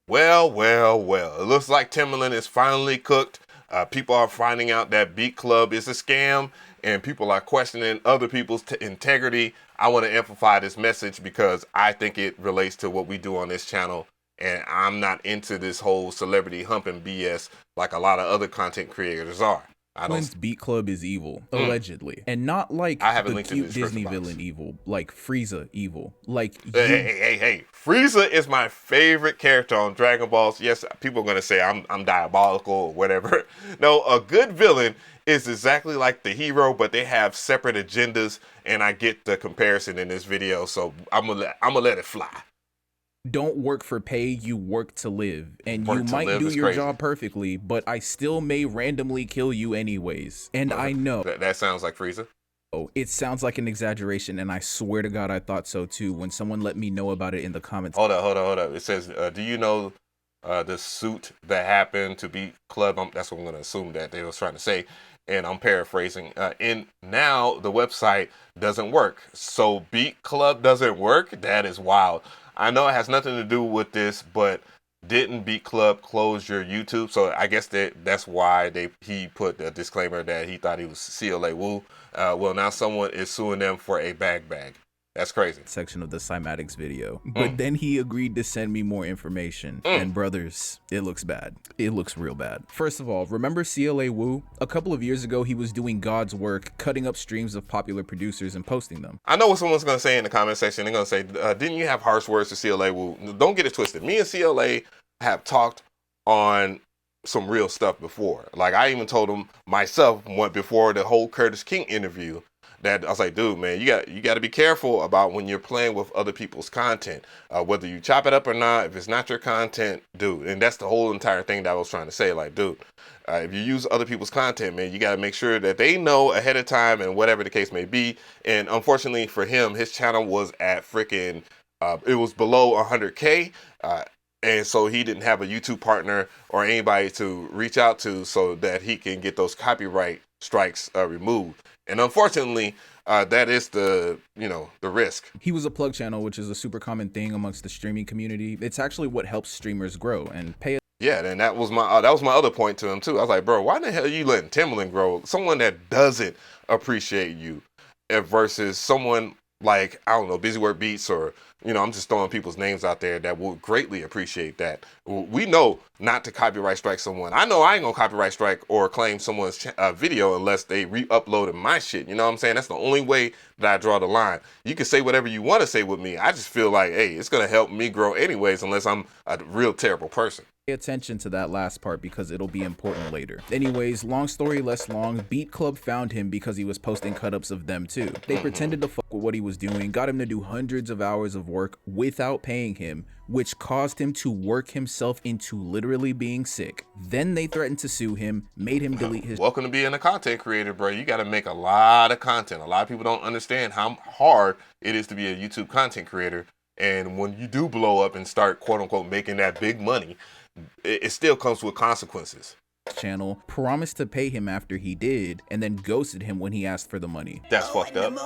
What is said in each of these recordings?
Well, well, well. It looks like Timbaland is finally cooked. People are finding out that Beat Club is a scam, and people are questioning other people's integrity. I want to amplify this message because I think it relates to what we do on this channel, and I'm not into this whole celebrity humping BS like a lot of other content creators are. I don't. Timbaland's Beat Club is evil, allegedly. And not I like have it the linked in the cute description Disney box. villain evil, like Frieza evil. Like Hey, you hey, hey, hey. Frieza is my favorite character on Dragon Balls. Yes, people are going to say I'm diabolical or whatever. No, a good villain is exactly like the hero, but they have separate agendas, and I get the comparison in this video, so I'm gonna let it fly. don't work for pay, you work to live. And you Work to might live do is your crazy. job perfectly, but I still may randomly kill you anyways. And I know That sounds like Frieza. it sounds like an exaggeration, and I swear to God I thought so too when someone let me know about it in the comments. Hold up. It says, do you know the suit that happened to Beat Club? That's what I'm going to assume that they was trying to say. And I'm paraphrasing. And now the website doesn't work. So Beat Club doesn't work? That is wild. I know it has nothing to do with this, but didn't Beat Club close your YouTube? So I guess that's why he put a disclaimer that he thought he was CLA Woo. Well, now someone is suing them for a bag. That's crazy. Section of the cymatics video, but then he agreed to send me more information, and brothers, it looks bad. It looks real bad. First of all, remember CLA Woo? A couple of years ago he was doing God's work, cutting up streams of popular producers and posting them. I know what someone's going to say in the comment section. They're going to say, didn't you have harsh words to CLA Woo? Don't get it twisted. Me and CLA have talked on some real stuff before. Like, I even told him myself before the whole Curtis King interview that I was like, dude, man, you got to be careful about when you're playing with other people's content, whether you chop it up or not. If it's not your content, dude, and that's the whole entire thing that I was trying to say. Like, dude, if you use other people's content, man, you got to make sure that they know ahead of time and whatever the case may be. And unfortunately for him, his channel was at freaking, it was below 100K. And so he didn't have a YouTube partner or anybody to reach out to so that he can get those copyright strikes removed. And unfortunately, that is the risk. He was a plug channel, which is a super common thing amongst the streaming community. It's actually what helps streamers grow and pay. Yeah, and that was my other point to him too. I was like, bro, why the hell are you letting Timbaland grow? Someone that doesn't appreciate you, versus someone like, I don't know, Busy Work Beats, or I'm just throwing people's names out there that will greatly appreciate that. We know not to copyright strike someone. I know I ain't gonna copyright strike or claim someone's video unless they re-uploaded my shit. You know what I'm saying? That's the only way that I draw the line. You can say whatever you want to say with me. I just feel like, hey, it's gonna help me grow anyways, unless I'm a real terrible person. Pay attention to that last part because it'll be important later. Anyways, long story less long, Beat Club found him because he was posting cut-ups of them too. They pretended to fuck with what he was doing, got him to do hundreds of hours of work without paying him, which caused him to work himself into literally being sick. Then they threatened to sue him, made him delete his. Welcome to being a content creator, bro. You got to make a lot of content. A lot of people don't understand how hard it is to be a YouTube content creator. And when you do blow up and start, quote unquote, making that big money, it still comes with consequences. Channel promised to pay him after he did, and then ghosted him when he asked for the money. That's fucked up.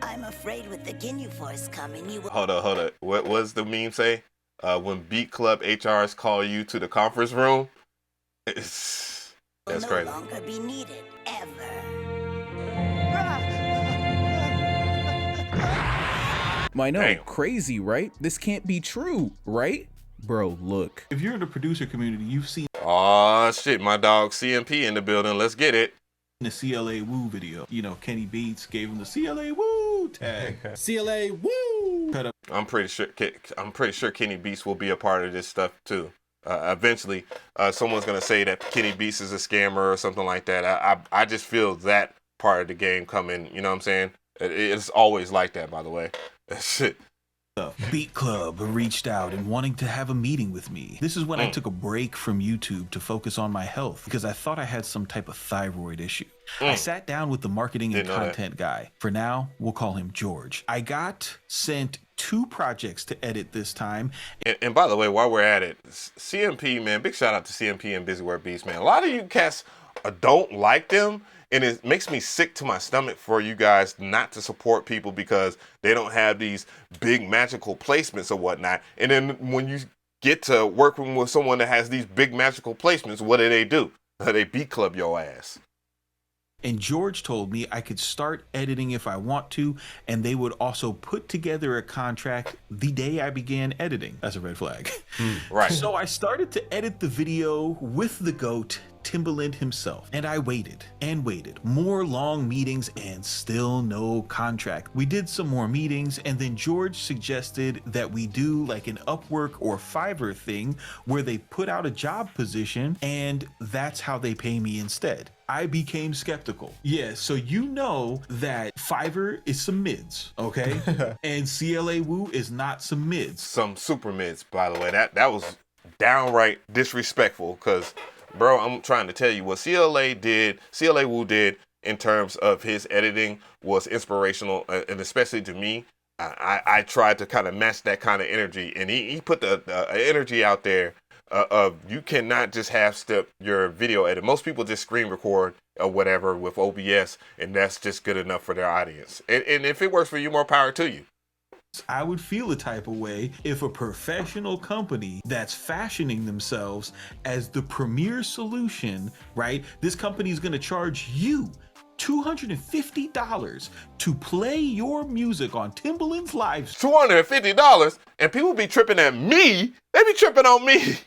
I'm afraid with the Ginyu Force coming, you will. Hold up. What was the meme say? When Beat Club HRs call you to the conference room, that's crazy. No longer be needed ever. I know, Damn. crazy, right? This can't be true, right? Bro, look. If you're in the producer community, you've seen Oh shit, my dog CMP in the building. Let's get it. the CLA Woo video. Kenny Beats gave him the CLA Woo tag. CLA Woo! Cut up. I'm pretty sure Kenny Beats will be a part of this stuff too. Eventually, someone's gonna say that Kenny Beats is a scammer or something like that. I just feel that part of the game coming. You know what I'm saying? It's always like that, by the way. Shit. Beat Club reached out and wanting to have a meeting with me. This is when I took a break from YouTube to focus on my health because I thought I had some type of thyroid issue. I sat down with the marketing and content guy. For now, we'll call him George. I got sent 2 projects to edit this time. And by the way, while we're at it, CMP, man, big shout out to CMP and Busy Work Beats, man. A lot of you cats don't like them. And it makes me sick to my stomach for you guys not to support people because they don't have these big magical placements or whatnot. And then when you get to working with someone that has these big magical placements, what do? They beat club your ass. And George told me I could start editing if I want to, and they would also put together a contract the day I began editing. That's a red flag. Right. So I started to edit the video with the GOAT, Timbaland himself, and I waited and waited. More long meetings and still no contract. We did some more meetings, and then George suggested that we do like an Upwork or Fiverr thing where they put out a job position and that's how they pay me instead. I became skeptical. Yeah, so you know that Fiverr is some mids, okay? And CLA Woo is not some mids. Some super mids, by the way. That was downright disrespectful, because, bro, I'm trying to tell you what CLA Woo did in terms of his editing was inspirational, and especially to me. I tried to kind of match that kind of energy, and he put the energy out there of you cannot just half step your video edit. Most people just screen record or whatever with OBS, and that's just good enough for their audience. And if it works for you, more power to you. I would feel a type of way if a professional company that's fashioning themselves as the premier solution, right? This company is going to charge you $250 to play your music on Timbaland's live stream. $250, and people be tripping at me. They be tripping on me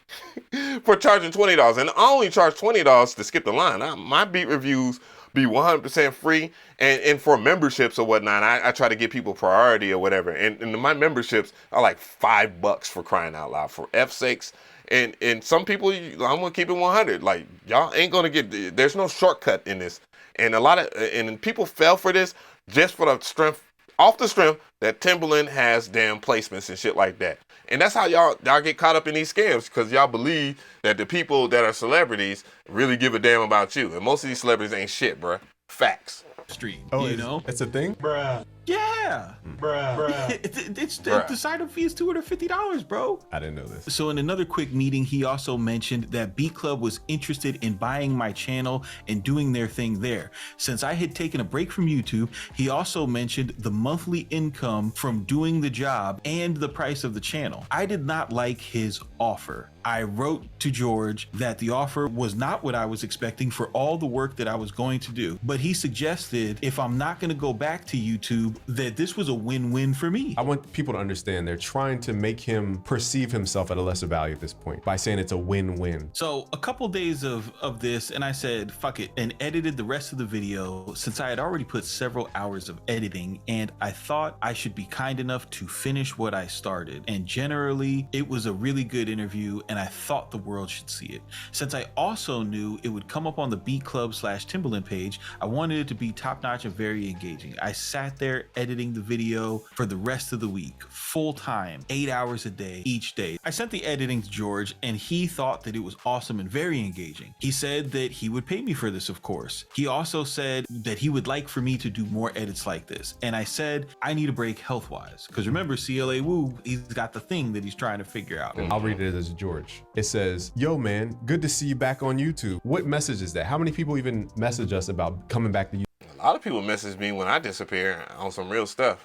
for charging $20, and I only charge $20 to skip the line. My beat reviews be 100% free, and for memberships or whatnot, I try to give people priority or whatever. And my memberships are like $5 for crying out loud, for F's sakes. And some people, I'm gonna keep it 100. Like, y'all ain't gonna get. There's no shortcut in this. And and people fell for this just for the strength, off the strength that Timbaland has damn placements and shit like that. And that's how y'all get caught up in these scams, because y'all believe that the people that are celebrities really give a damn about you. And most of these celebrities ain't shit, bruh. Facts. Stream, Oh, you know? it's a thing? Bruh. Yeah. Bruh. The sign-up fee is $250, bro. I didn't know this. So in another quick meeting, he also mentioned that Beatclub was interested in buying my channel and doing their thing there. Since I had taken a break from YouTube, he also mentioned the monthly income from doing the job and the price of the channel. I did not like his offer. I wrote to George that the offer was not what I was expecting for all the work that I was going to do, but he suggested if I'm not going to go back to YouTube, that this was a win-win for me. I want people to understand they're trying to make him perceive himself at a lesser value at this point by saying it's a win-win. So a couple days of this, and I said, fuck it, and edited the rest of the video since I had already put several hours of editing, and I thought I should be kind enough to finish what I started. And generally, it was a really good interview, and I thought the world should see it. Since I also knew it would come up on the Beatclub/Timbaland page, I wanted it to be top-notch and very engaging. I sat there editing the video for the rest of the week, full time, 8 hours a day, each day. I sent the editing to George, and he thought that it was awesome and very engaging. He said that he would pay me for this, of course. He also said that he would like for me to do more edits like this. And I said, I need a break health-wise. Because remember, CLA Woo, he's got the thing that he's trying to figure out. I'll read it as George. It says, yo man, good to see you back on YouTube. What message is that? How many people even message us about coming back to YouTube? A lot of people message me when I disappear on some real stuff.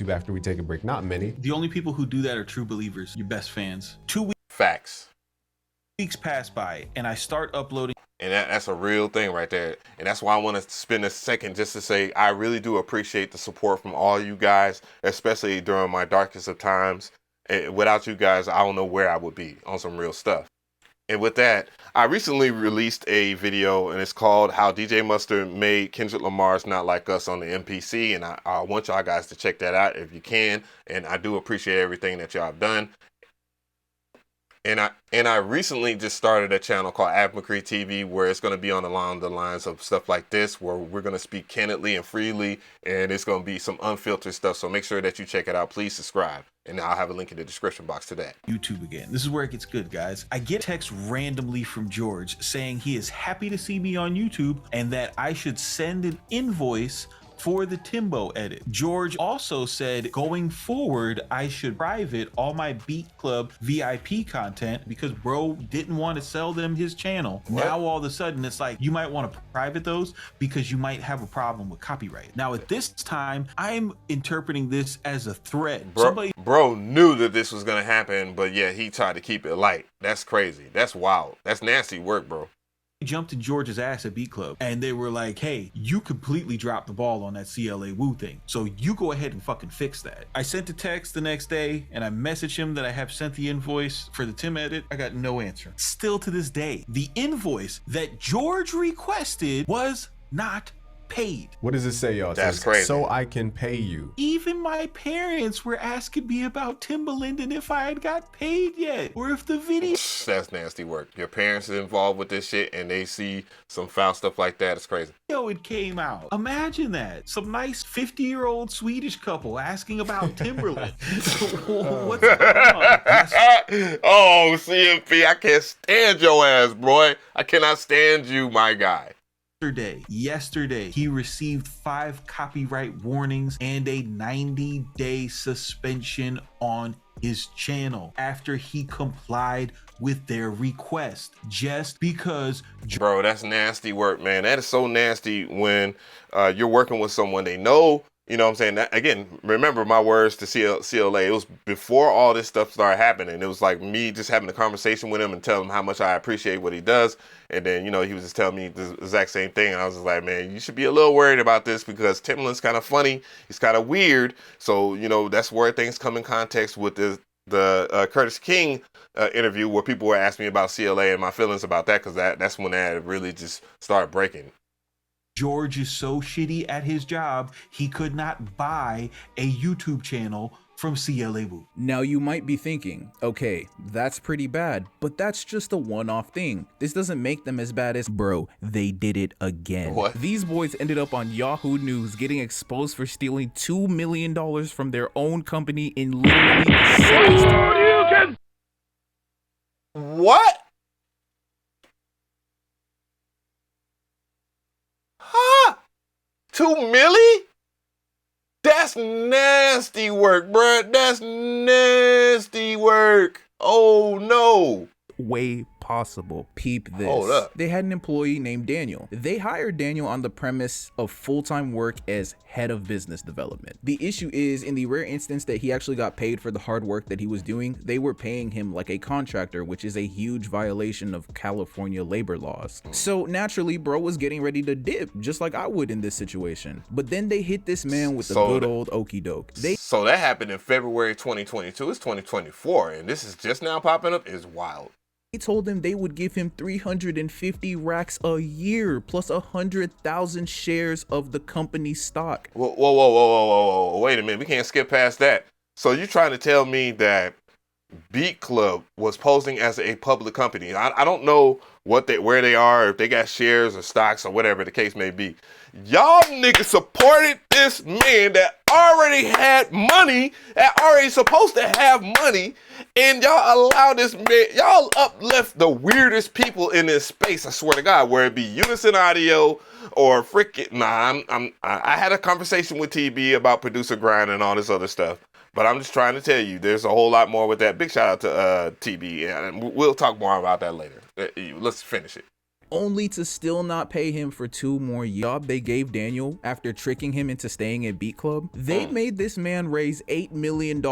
After we take a break? Not many. The only people who do that are true believers, your best fans. 2 Facts. weeks pass by and I start uploading. And that's a real thing right there. And that's why I want to spend a second just to say I really do appreciate the support from all you guys, especially during my darkest of times. And without you guys, I don't know where I would be on some real stuff. And with that, I recently released a video, and it's called How DJ Mustard Made Kendrick Lamar's Not Like Us on the MPC. And I want y'all guys to check that out if you can. And I do appreciate everything that y'all have done. And I recently just started a channel called Mcree TV, where it's going to be on along the lines of stuff like this, where we're going to speak candidly and freely, and it's going to be some unfiltered stuff. So make sure that you check it out. Please subscribe, and I'll have a link in the description box to that. YouTube again. This is where it gets good, guys. I get text randomly from George saying he is happy to see me on YouTube and that I should send an invoice for the Timbo edit. George also said, going forward, I should private all my Beat Club VIP content because bro didn't want to sell them his channel. What? Now all of a sudden it's like, you might want to private those because you might have a problem with copyright. Now at this time, I'm interpreting this as a threat. Bro knew that this was gonna happen, but yeah, he tried to keep it light. That's crazy. That's wild. That's nasty work, bro. Jumped in George's ass at Beat Club and they were like, hey, you completely dropped the ball on that CLA Woo thing, so you go ahead and fucking fix that. I sent a text the next day and I messaged him that I have sent the invoice for the Tim edit. I got no answer. Still to this day, the invoice that George requested was not paid. What does it say, y'all? It That's says, crazy. so I can pay you. Even my parents were asking me about Timbaland and if I had got paid yet, or if the video. That's nasty work. Your parents are involved with this shit and they see some foul stuff like that. It's crazy. It came out. Imagine that. Some nice 50-year-old Swedish couple asking about Timberland. What's going on? Oh, CMP, I can't stand your ass, boy. I cannot stand you, my guy. Yesterday, he received 5 copyright warnings and a 90-day suspension on his channel after he complied with their request, just because. Bro, that's nasty work, man. That is so nasty when you're working with someone they know. You know what I'm saying? That, again, remember my words to CLA. It was before all this stuff started happening. It was like me just having a conversation with him and telling him how much I appreciate what he does. And then, you know, he was just telling me the exact same thing. And I was just like, man, you should be a little worried about this because Timbaland's kind of funny. He's kind of weird. So, you know, that's where things come in context with the Curtis King interview where people were asking me about CLA and my feelings about that because that's when that really just started breaking. George is so shitty at his job, he could not buy a YouTube channel from CLA Woo. Now you might be thinking, okay, that's pretty bad, but that's just a one-off thing. This doesn't make them as bad as, bro, they did it again. What? These boys ended up on Yahoo News getting exposed for stealing $2 million from their own company in literally the sickest. What? Huh? 2 milli? That's nasty work, bruh. That's nasty work. Oh no. Way possible. Peep this. Hold up. They had an employee named Daniel. They hired Daniel on the premise of full-time work as head of business development. The issue is, in the rare instance that he actually got paid for the hard work that he was doing, they were paying him like a contractor, which is a huge violation of California labor laws. So naturally, bro was getting ready to dip, just like I would in this situation. But then they hit this man with the good old okie doke. So that happened in February 2022. It's 2024, and this is just now popping up. Is wild. They told him they would give him 350 racks a year plus 100,000 shares of the company's stock. Whoa. Wait a minute. We can't skip past that. So you're trying to tell me that Beat Club was posing as a public company. I don't know where they are, if they got shares or stocks or whatever the case may be. Y'all niggas supported this man that already had money, that already supposed to have money, and y'all allow this man, y'all uplift the weirdest people in this space, I swear to God, where it be Unison Audio or freaking, I had a conversation with TB about producer grind and all this other stuff. But I'm just trying to tell you, there's a whole lot more with that. Big shout out to TB, and we'll talk more about that later. Let's finish it. Only to still not pay him for 2 more years. They gave Daniel after tricking him into staying at Beat Club. They made this man raise $8 million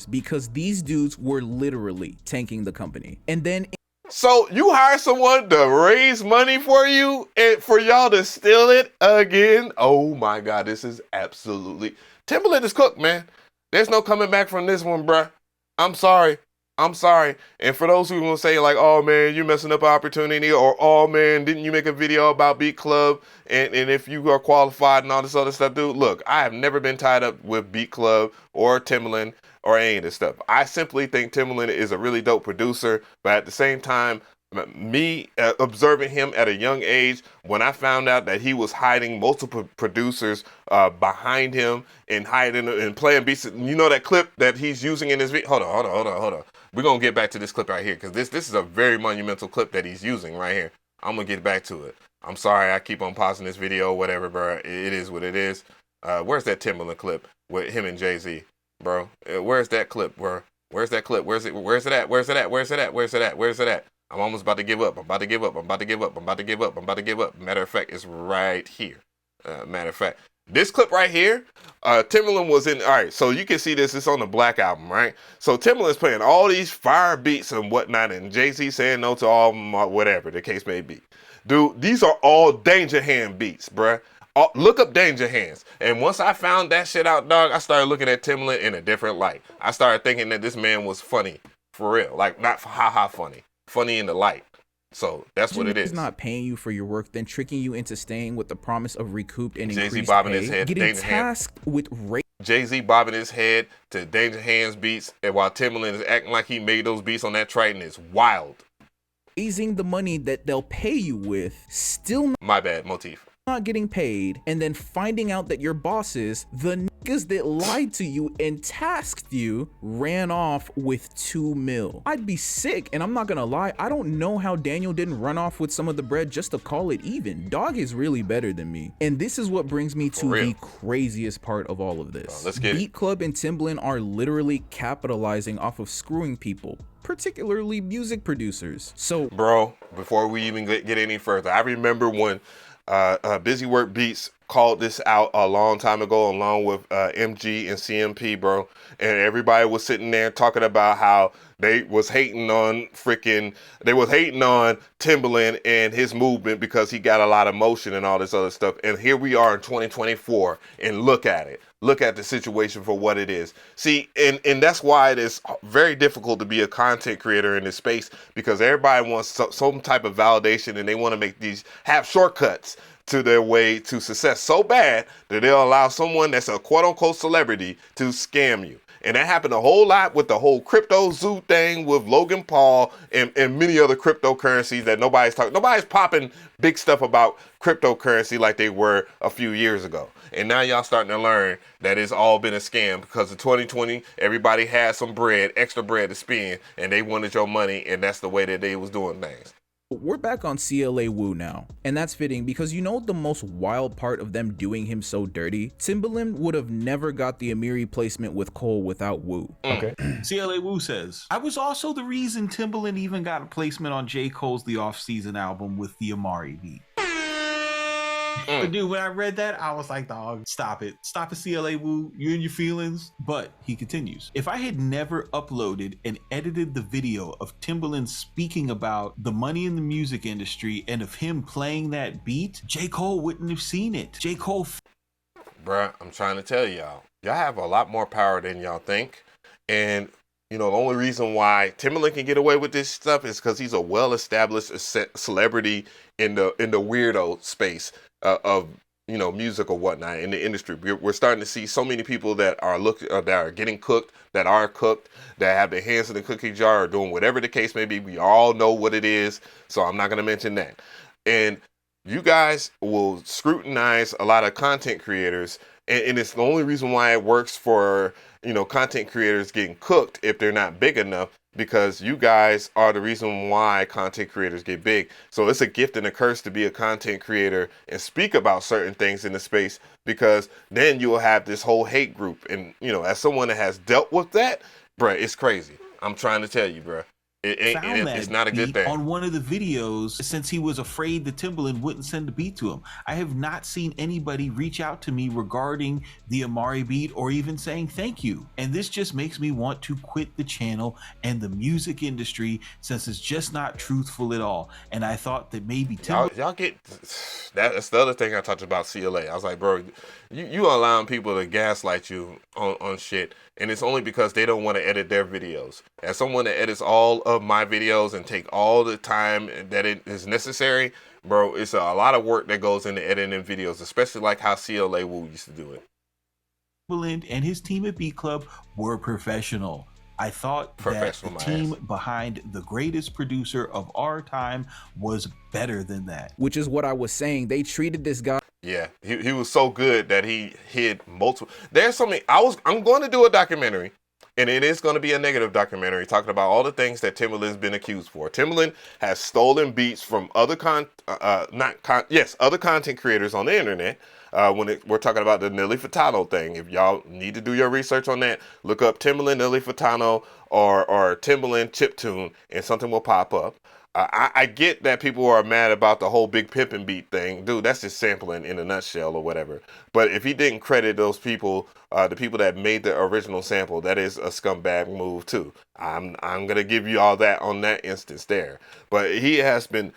because these dudes were literally tanking the company. And then so you hire someone to raise money for you and for y'all to steal it again? Oh my God, this is absolutely... Timbaland is cooked, man. There's no coming back from this one, bruh. I'm sorry. And for those who will say like, oh man, you're messing up an opportunity, or oh man, didn't you make a video about Beat Club? And if you are qualified and all this other stuff, dude, look, I have never been tied up with Beat Club or Timbaland or any of this stuff. I simply think Timbaland is a really dope producer, but at the same time, me observing him at a young age, when I found out that he was hiding multiple producers behind him and hiding and playing beats, you know that clip that he's using in his video? Hold on. We're going to get back to this clip right here because this is a very monumental clip that he's using right here. I'm going to get back to it. I'm sorry I keep on pausing this video, whatever, bro. It is what it is. Where's that Timbaland clip with him and Jay-Z, bro? Where's that clip? Where's that clip? Where's it at? Where's it at? Where's it at? Where's it at? Where's it at? I'm almost about to give up. I'm about to give up. I'm about to give up. I'm about to give up. I'm about to give up. Matter of fact, it's right here. Matter of fact, this clip right here, Timbaland was in. All right, so you can see this. It's on the Black album, right? So Timbaland's playing all these fire beats and whatnot, and Jay-Z saying no to all of them, or whatever the case may be. Dude, these are all Danger Hand beats, bruh. Look up Danger Hands. And once I found that shit out, dog, I started looking at Timbaland in a different light. I started thinking that this man was funny, for real. Like, not ha-ha funny. Funny in the light. So that's what it is. He's not paying you for your work, then tricking you into staying with the promise of recouped and Jay-Z increased bobbing pay, his head to getting Danger Hands. tasked with rape. Jay-Z bobbing his head to Danger Hands beats, and while Timbaland is acting like he made those beats on that Triton is wild. Raising the money that they'll pay you with, still My bad, motif. not getting paid, and then finding out that your bosses, the niggas that lied to you and tasked you, ran off with 2 mil. I'd be sick, and I'm not gonna lie, I don't know how Daniel didn't run off with some of the bread just to call it even. Dog is really better than me. And this is what brings me to the craziest part of all of this. Let's get it. Beatclub and Timbaland are literally capitalizing off of screwing people, particularly music producers. So, bro, before we even get any further, I remember when Busy Work Beats called this out a long time ago, along with MG and CMP, bro, and everybody was sitting there talking about how they was hating on Timbaland and his movement because he got a lot of motion and all this other stuff. And here we are in 2024, and look at it. Look at the situation for what it is. See, and that's why it is very difficult to be a content creator in this space, because everybody wants some type of validation, and they want to have shortcuts to their way to success so bad that they'll allow someone that's a quote unquote celebrity to scam you. And that happened a whole lot with the whole crypto zoo thing with Logan Paul and many other cryptocurrencies that nobody's talking. Nobody's popping big stuff about cryptocurrency like they were a few years ago. And now y'all starting to learn that it's all been a scam, because in 2020, everybody had some bread, extra bread to spend, and they wanted your money, and that's the way that they was doing things. we're back on CLA Wu now, and that's fitting because you know the most wild part of them doing him so dirty? Timbaland would have never got the Mcree placement with Cole without Wu. Okay. CLA Wu says, I was also the reason Timbaland even got a placement on J. Cole's The Off-Season album with the Amari beat. But dude, when I read that, I was like, dog, stop it. Stop it, CLA Wu. You and your feelings. But he continues. If I had never uploaded and edited the video of Timbaland speaking about the money in the music industry and of him playing that beat, J. Cole wouldn't have seen it. J. Cole... Bruh, I'm trying to tell y'all have a lot more power than y'all think. And, you know, the only reason why Timbaland can get away with this stuff is because he's a well-established celebrity in the weirdo space of, you know, music or whatnot in the industry. We're starting to see so many people that are getting cooked, that are cooked, that have their hands in the cookie jar, or doing whatever the case may be. We all know what it is, so I'm not going to mention that. And you guys will scrutinize a lot of content creators, and it's the only reason why it works for, you know, content creators getting cooked if they're not big enough, because you guys are the reason why content creators get big. So it's a gift and a curse to be a content creator and speak about certain things in the space, because then you will have this whole hate group. And, you know, as someone that has dealt with that, bruh, it's crazy. I'm trying to tell you, bruh. It's not a good thing. On one of the videos, since he was afraid that Timbaland wouldn't send the beat to him. I have not seen anybody reach out to me regarding the Amari beat or even saying thank you. And this just makes me want to quit the channel and the music industry, since it's just not truthful at all. And I thought that maybe Timbaland... Y'all get... That's the other thing I talked about CLA. I was like, bro, you allowing people to gaslight you on shit. And it's only because they don't want to edit their videos. As someone that edits all of my videos and take all the time that it is necessary, bro, it's a lot of work that goes into editing videos, especially like how CLA Wu used to do it. Timbaland and his team at Beatclub were professional. I thought that the team behind the greatest producer of our time was better than that. Which is what I was saying. They treated this guy... Yeah, he was so good that he hid multiple... There's something... I'm going to do a documentary, and it is going to be a negative documentary talking about all the things that Timbaland's been accused for. Timbaland has stolen beats from other content creators on the internet, we're talking about the Nelly Furtado thing. If y'all need to do your research on that, look up Timbaland Nelly Furtado or Timbaland chiptune, and something will pop up. I get that people are mad about the whole Big Pimpin' beat thing. Dude, that's just sampling in a nutshell or whatever. But if he didn't credit those people, the people that made the original sample, that is a scumbag move too. I'm gonna give you all that on that instance there. But he has been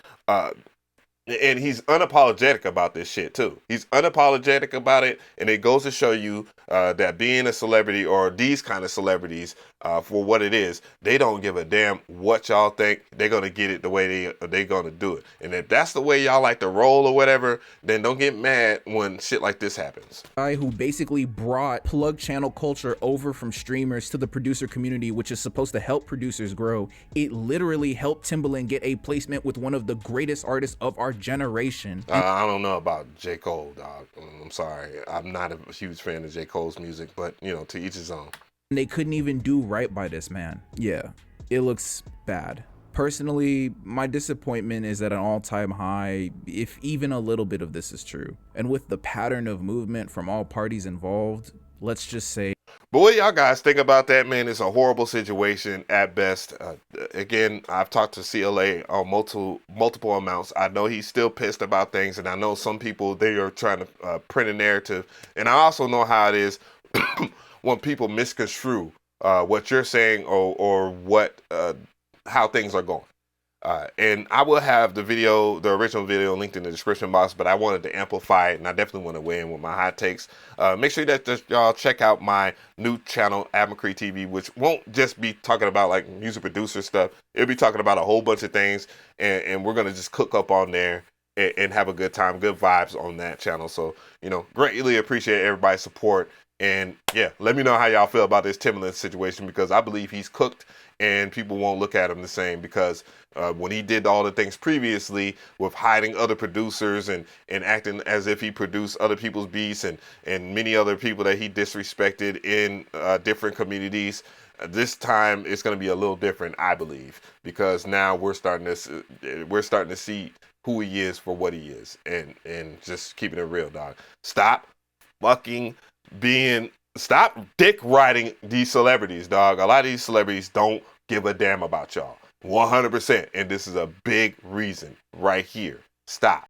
and he's unapologetic about this shit too. He's unapologetic about it, and it goes to show you that being a celebrity, or these kind of celebrities, for what it is, they don't give a damn what y'all think. They're gonna get it the way they're gonna do it. And if that's the way y'all like to roll or whatever, then don't get mad when shit like this happens. Guy who basically brought plug channel culture over from streamers to the producer community, which is supposed to help producers grow. It literally helped Timbaland get a placement with one of the greatest artists of our generation. I don't know about J. Cole, dog. I'm sorry. I'm not a huge fan of J. Cole's music, but, you know, to each his own. They couldn't even do right by this man. Yeah, it looks bad. Personally, my disappointment is at an all-time high, if even a little bit of this is true. And with the pattern of movement from all parties involved, let's just say. But what y'all guys think about that, man? It's a horrible situation at best. Again, I've talked to CLA on multiple amounts. I know he's still pissed about things, and I know some people, they are trying to print a narrative. And I also know how it is when people misconstrue what you're saying or what how things are going. And I will have the original video linked in the description box, but I wanted to amplify it, and I definitely want to weigh in with my hot takes. Make sure that y'all check out my new channel, Mcree TV, which won't just be talking about like music producer stuff. It'll be talking about a whole bunch of things, and we're going to just cook up on there and have a good time, good vibes on that channel. So, you know, greatly appreciate everybody's support. And yeah, let me know how y'all feel about this Timbaland situation, because I believe he's cooked and people won't look at him the same, because when he did all the things previously with hiding other producers and acting as if he produced other people's beats and many other people that he disrespected in different communities, this time it's going to be a little different, I believe, because now we're starting to see who he is for what he is, and just keeping it real, dog. Stop dick riding these celebrities, dog. A lot of these celebrities don't give a damn about y'all. 100%. And this is a big reason right here. Stop.